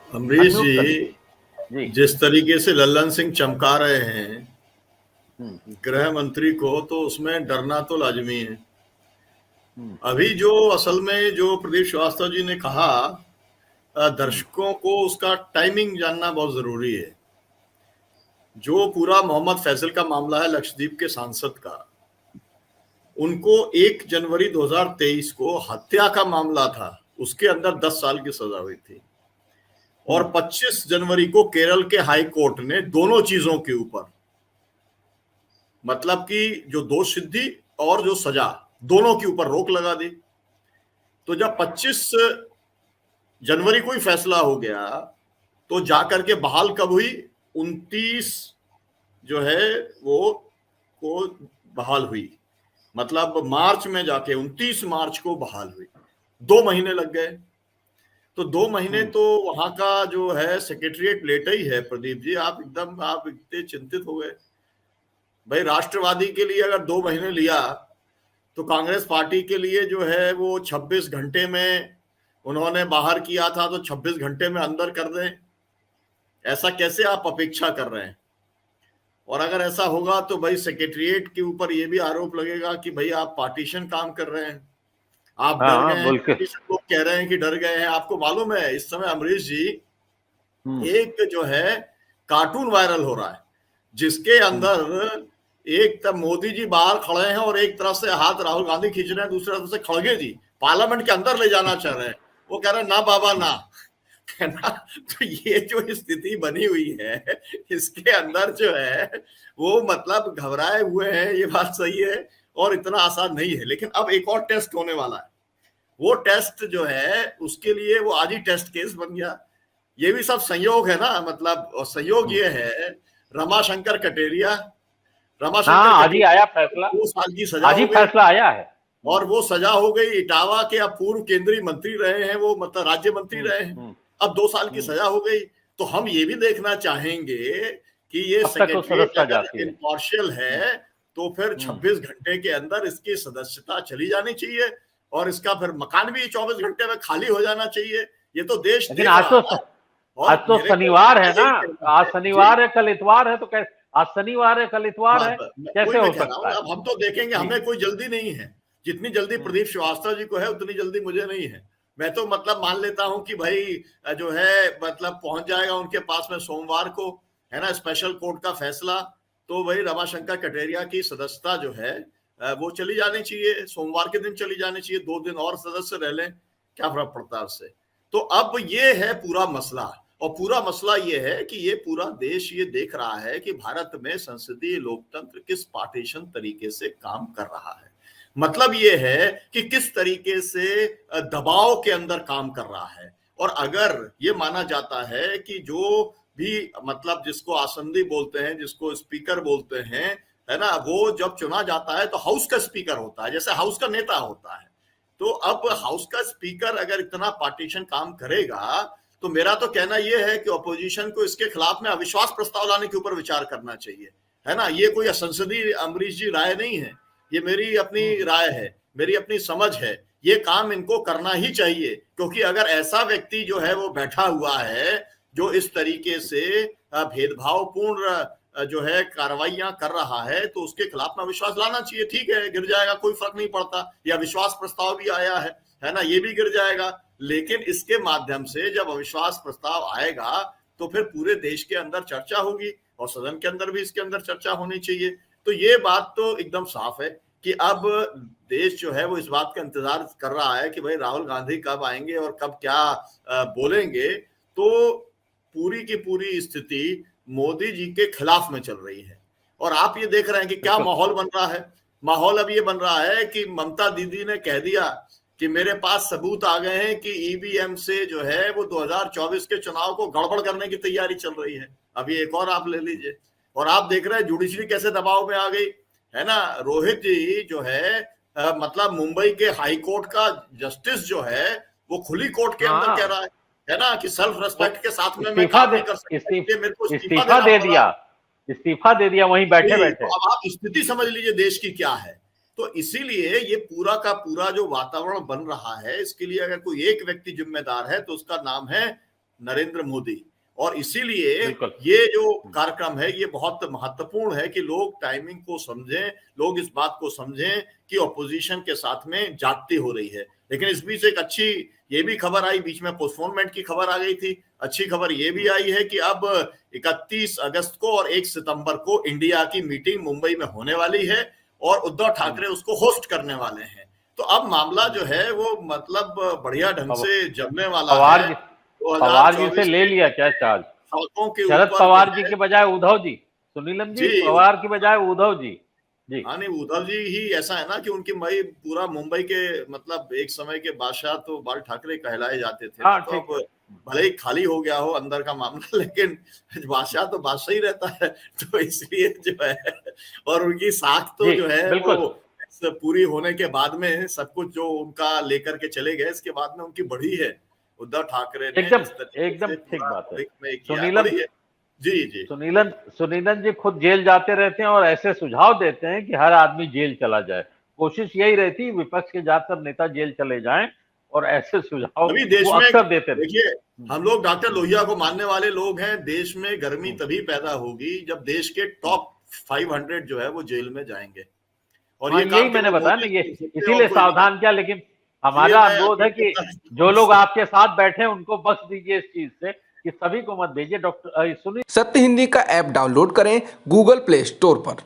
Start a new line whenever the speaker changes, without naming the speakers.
Amrish
unmute कर लीजिए
जी,
जी।
जिस तरीके से लल्लन सिंह चमका रहे हैं
हम्म
गृह मंत्री को, तो उसमें डरना तो लाजमी है।
हम्म
अभी जो असल में जो प्रदीप श्रीवास्तव जी ने कहा,
हम्म
दर्शकों को उसका टाइमिंग जानना बहुत जरूरी है। जो पूरा मोहम्मद फैसल का मामला है, लक्षद्वीप के सांसद का, उनको 1 जनवरी 2023 को हत्या का मामला था, उसके अंदर 10 साल की सजा हुई थी। और 25 जनवरी को केरल के हाई कोर्ट ने दोनों चीजों के ऊपर, मतलब कि जो दोष सिद्धि और जो सजा, दोनों के ऊपर रोक लगा दी। तो जब 25 जनवरी को ही फैसला हो गया, तो जाकर के बहाल कब हुई? 29 जो है वो को बहाल हुई, मतलब मार्च में जाके 29 मार्च को बहाल हुई। 2 महीने लग गए। तो 2 महीने तो वहां का जो है सेक्रेटरिएट लेटा ही है। प्रदीप जी, आप इतने चिंतित हो गए। भाई, राष्ट्रवादी के लिए अगर 2 महीने लिया, तो कांग्रेस पार्टी के लिए जो है वो 26 घंटे में उन्होंने बाहर किया था, तो 26 घंटे में अंदर कर दें। ऐसा कैसे आप अपेक्षा कर रहे हैं? और अगर ऐसा होगा तो भाई सेक्रेटरिएट के ऊपर ये भी आरोप लगेगा कि भाई आप पार्टीशन काम कर रहे हैं, आप डर
हाँ
गए हैं।
बिल्कुल।
लोग कह रहे हैं कि डर गए हैं। आपको मालूम है इस समय अमरीश जी, एक जो है कार्टून वायरल हो रहा है, जिसके अंदर एक तरफ मोदी जी बाहर खड़े हैं और एक तरफ से हाथ राहुल गांधी खींच रहे हैं, दूसरी तरफ से खड़गे जी पार्लियामेंट के अंदर ले जाना चाह रहे हैं। वो कह रहे हैं ना बाबा ना, है ना। तो ये जो स्थिति बनी हुई है, इसके अंदर जो है वो मतलब घबराए हुए हैं, ये बात सही है। और इतना आसान नहीं है। लेकिन अब एक और टेस्ट होने वाला है। वो टेस्ट जो है उसके लिए वो आज ही टेस्ट केस बन गया। ये भी सब संयोग है ना, मतलब। और संयोग ये है, रमाशंकर कटेरिया रमाशंकर
हाँ, आज ही आया
कटेरिया
फैसला।
2 साल की सजा
आज ही
हो गई।
फैसला आया है।
और वो सजा हो गई। इटावा के अब पूर्व केंद्रीय मंत्री रहे हैं वो, मतलब राज्य मंत्री रहे हैं। अब 2 साल की सजा हो गई। तो हम ये भी देखना चाहेंगे कि ये
अब तक तो
सेक्रेटरीट
सदस्यता
अगर
जाती है।
इम्पार्शियल है, तो फिर 26 घंटे के अंदर इसकी सदस्यता चली जानी चाहिए। और इसका फिर मकान भी 24 घंटे में खाली हो जाना चाहिए। ये तो देश
लेकिन
देख
आज
रहा
तो
है।
आज
और
तो
मेरे को
शनिवार है ना।
यही कहना
आज
है जी।
शनिवार है, कल इतवार है, तो कैसे? आज शनिवार है, कल इतवार है,
वही
कैसे
मैं
हो
कह रहा
सकता
हूँ,
है?
अब हम तो देखेंगे।
जी।
हमें कोई जल्दी नहीं है। जितनी जल्दी प्रदीप श्रीवास्तव जी को है, उतनी जल्दी मुझे नहीं है। मैं तो मतलब मान लेता हूँ कि भाई जो है मतलब पहुंच जाएगा उनके पास में सोमवार को, है ना, स्पेशल कोर्ट का फैसला। तो वही रमाशंकर कटेरिया की सदस्यता जो है वो चली जानी चाहिए, सोमवार के दिन चली जानी चाहिए। 2 दिन और सदस्य रह लें, क्या फर्क पड़ता है उससे। तो अब ये है पूरा मसला। और पूरा मसला ये है कि ये पूरा देश ये देख रहा है कि भारत में संसदीय लोकतंत्र किस पार्टीशन तरीके से काम कर रहा है। मतलब ये है कि किस तरीके से दबाव के अंदर काम कर रहा है। और अगर ये माना जाता है कि जो भी मतलब जिसको आसंदी बोलते हैं, जिसको स्पीकर बोलते हैं, है ना, वो जब चुना जाता है तो हाउस का स्पीकर होता है, जैसे हाउस का नेता होता है। तो अब हाउस का स्पीकर अगर इतना पार्टीशन काम करेगा, तो मेरा तो कहना यह है कि ऑपोजिशन को इसके खिलाफ में अविश्वास प्रस्ताव लाने के ऊपर विचार करना चाहिए, है ना। ये कोई संसदीय अमरीश जी राय नहीं है, ये मेरी अपनी राय है, मेरी अपनी समझ है। ये काम इनको करना ही चाहिए, क्योंकि अगर ऐसा व्यक्ति जो है वो बैठा हुआ है जो इस तरीके से भेदभावपूर्ण जो है कार्रवाइयां कर रहा है, तो उसके खिलाफ में विश्वास लाना चाहिए। ठीक है, गिर जाएगा, कोई फर्क नहीं पड़ता। या विश्वास प्रस्ताव भी आया है ना, ये भी गिर जाएगा। लेकिन इसके माध्यम से जब अविश्वास प्रस्ताव आएगा, तो फिर पूरे देश के अंदर चर्चा होगी और सदन के अंदर भी इसके अंदर चर्चा होनी चाहिए। तो ये बात तो एकदम साफ है कि अब देश जो है वो इस बात का इंतजार कर रहा है कि भाई राहुल गांधी कब आएंगे और कब क्या बोलेंगे। तो पूरी की पूरी स्थिति मोदी जी के खिलाफ में चल रही है। और आप ये देख रहे हैं कि क्या माहौल बन रहा है। माहौल अब ये बन रहा है कि ममता दीदी ने कह दिया कि मेरे पास सबूत आ गए हैं कि ईवीएम से जो है वो 2024 के चुनाव को गड़बड़ करने की तैयारी चल रही है। अभी एक और आप ले लीजिए। और आप देख रहे हैं जुडिशरी कैसे दबाव में आ गई, है ना। रोहित जी जो है मतलब मुंबई के हाई कोर्ट का जस्टिस जो है, वो खुली कोर्ट के अंदर कह रहा है ना, कि सेल्फ
वो
रेस्पेक्ट के साथ में मैं
इस्तीफा
काम
दे
नहीं कर सकता,
इस्तीफ,
इसलिए मेरे को इस्तीफा
इस्तीफा
देना
दे
पड़ा।
दिया। इस्तीफा दे दिया वहीं बैठे
तो
बैठे।
अब आप स्थिति समझ लीजिए देश की क्या है। तो इसीलिए ये पूरा का पूरा जो वातावरण बन रहा है, इसके लिए अगर कोई एक व्यक्ति जिम्मेदार है तो उसका नाम है नरेंद्र मोदी। और इसीलिए
बिल्कुल।
ये जो कार्यक्रम है ये बहुत महत्वपूर्ण है कि लोग टाइमिंग को समझें, लोग इस बात को समझें कि ऑपोजिशन के साथ में जाति हो रही है। लेकिन इस बीच एक अच्छी ये भी खबर आई, बीच में पोस्टपोनमेंट की खबर आ गई थी। अच्छी खबर ये भी आई है कि अब 31 अगस्त को और 1 सितंबर को इंडिया की मीटिंग मुंबई में होने वाली है और उद्धव ठाकरे उसको होस्ट करने वाले हैं। तो अब मामला जो है वो मतलब बढ़िया ढंग से जमने वाला
पवार
है।
पवार जी से
2024
ले लिया क्या चार्ज?
सड़कों के
शरद
ऊपर
पवार
जो
जी
है
के बजाय उद्धव जी, सुनीलम जी,
जी
पवार की बजाय उद्धव जी। जी
हाँ नहीं, उद्धव जी ही ऐसा है ना कि उनकी मई पूरा मुंबई के मतलब एक समय के बादशाह तो बाल ठाकरे कहलाए जाते थे ना।
हाँ
तो
ठीक
अब
है।
भले ही खाली हो गया हो अंदर का मामला, लेकिन बादशाह तो बादशाह ही रहता है। तो इसलिए जो है और उनकी साख तो
जी
जो है
बिल्कुल।
वो पूरी होने के बाद में सब कुछ जो उनका लेकर के चले गए, इसके बाद में उनकी बढ़ी है। उद्धव ठाकरे ने
एकदम
जिस तरीके
एकदम
से
ठीक
पूरा
बात है।
में किया है,
सुनीलम
बढ़ी है। जी जी
सुनीलन सुनीलन जी खुद जेल जाते रहते हैं और ऐसे सुझाव देते हैं कि हर आदमी जेल चला जाए। कोशिश यही रहती विपक्ष के ज्यादातर नेता जेल चले जाएं और ऐसे सुझाव
अभी
वो
देश में
अक्सर देते थे।
देखिए, हम लोग डॉक्टर लोहिया को मानने वाले लोग हैं। देश में गर्मी तभी पैदा होगी जब देश के टॉप 500 जो है वो जेल में जाएंगे। और
हाँ
ये
यही
काम
मैंने
केवल
बताया ना,
मोदी
ये
कर सकते हैं और
इसीलिए
कोई नहीं।
सावधान किया। लेकिन
ये
हमारा
मैं
अनुरोध
अपनी
है कि जो लोग आपके साथ बैठे हैं उनको बख्श दीजिए इस चीज से कि सभी को मत भेजिए। डॉक्टर सुनील
सत्य हिंदी का ऐप डाउनलोड करें गूगल प्ले स्टोर पर।